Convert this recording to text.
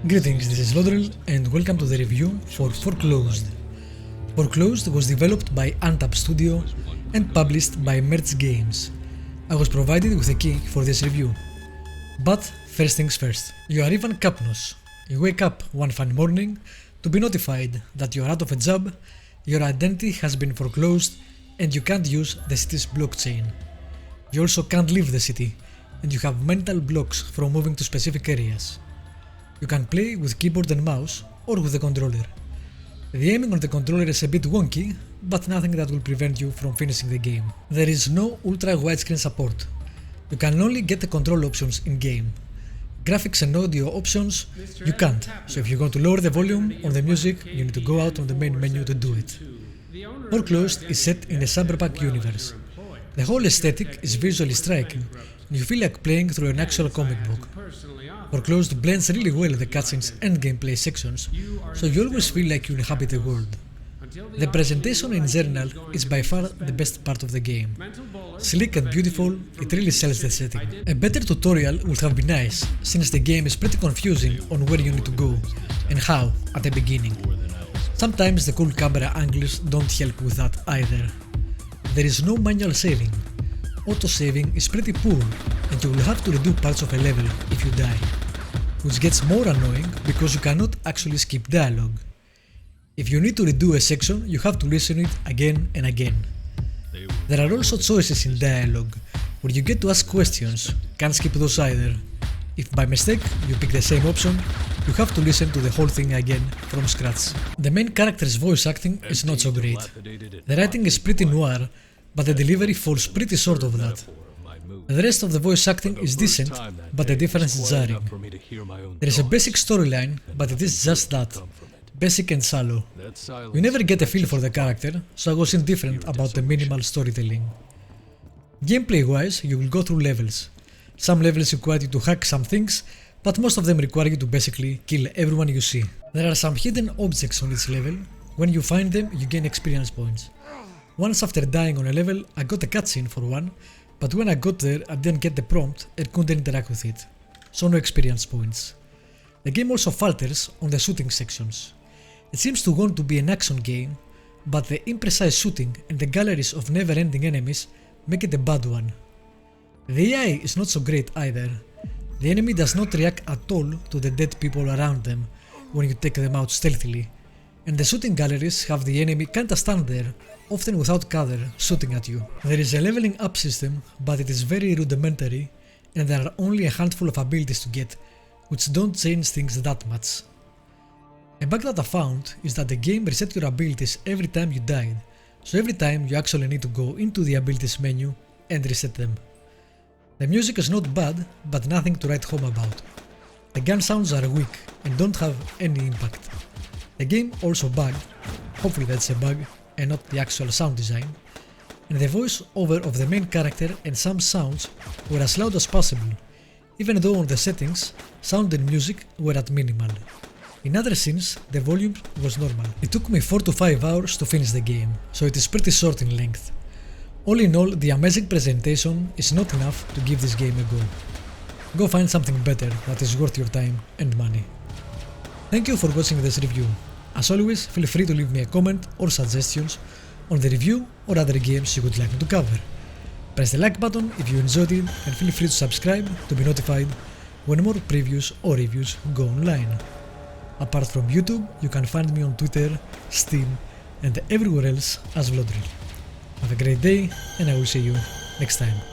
Greetings, this is Lodril and welcome to the review for Foreclosed. Foreclosed was developed by Antap Studio and published by Merge Games. I was provided with a key for this review. But first things first, you are Ivan Kapnos. You wake up one fine morning to be notified that you are out of a job, your identity has been foreclosed and you can't use the city's blockchain. You also can't leave the city and you have mental blocks from moving to specific areas. You can play with keyboard and mouse or with the controller. The aiming on the controller is a bit wonky, but nothing that will prevent you from finishing the game. There is no ultra widescreen support. You can only get the control options in game. Graphics and audio options you can't, so if you want to lower the volume on the music, you need to go out on the main menu to do it. Foreclosed is set in a cyberpunk universe. The whole aesthetic is visually striking, and you feel like playing through an actual comic book. Foreclosed blends really well the cutscenes and gameplay sections, so you always feel like you inhabit the world. The presentation in general is by far the best part of the game. Sleek and beautiful, it really sells the setting. A better tutorial would have been nice, since the game is pretty confusing on where you need to go and how at the beginning. Sometimes the cool camera angles don't help with that either. There is no manual saving. Auto-saving is pretty poor and you will have to redo parts of a level if you die, which gets more annoying because you cannot actually skip dialogue. If you need to redo a section, you have to listen to it again and again. There are also choices in dialogue where you get to ask questions, can't skip those either. If by mistake you pick the same option, you have to listen to the whole thing again from scratch. The main character's voice acting is not so great. The writing is pretty noir, but the delivery falls pretty short of that. The rest of the voice acting is decent, but the difference is jarring. There is a basic storyline, but it is just that, basic and shallow. You never get a feel for the character, so I was indifferent about the minimal storytelling. Gameplay wise, you will go through levels. Some levels require you to hack some things, but most of them require you to basically kill everyone you see. There are some hidden objects on each level. When you find them, you gain experience points. Once after dying on a level, I got a cutscene for one, but when I got there I didn't get the prompt and couldn't interact with it, so no experience points. The game also falters on the shooting sections. It seems to want to be an action game, but the imprecise shooting and the galleries of never-ending enemies make it a bad one. The AI is not so great either. The enemy does not react at all to the dead people around them when you take them out stealthily, and the shooting galleries have the enemy kinda stand there, often without cover, shooting at you. There is a leveling up system, but it is very rudimentary and there are only a handful of abilities to get, which don't change things that much. A bug that I found is that the game resets your abilities every time you died, so every time you actually need to go into the abilities menu and reset them. The music is not bad, but nothing to write home about. The gun sounds are weak and don't have any impact. The game also bugged, hopefully that's a bug and not the actual sound design, and the voice over of the main character and some sounds were as loud as possible, even though on the settings, sound and music were at minimal. In other scenes, the volume was normal. It took me 4 to 5 hours to finish the game, so it is pretty short in length. All in all, the amazing presentation is not enough to give this game a go. Go find something better that is worth your time and money. Thank you for watching this review. As always, feel free to leave me a comment or suggestions on the review or other games you would like me to cover. Press the like button if you enjoyed it and feel free to subscribe to be notified when more previews or reviews go online. Apart from YouTube, you can find me on Twitter, Steam and everywhere else as Vlodril. Have a great day and I will see you next time.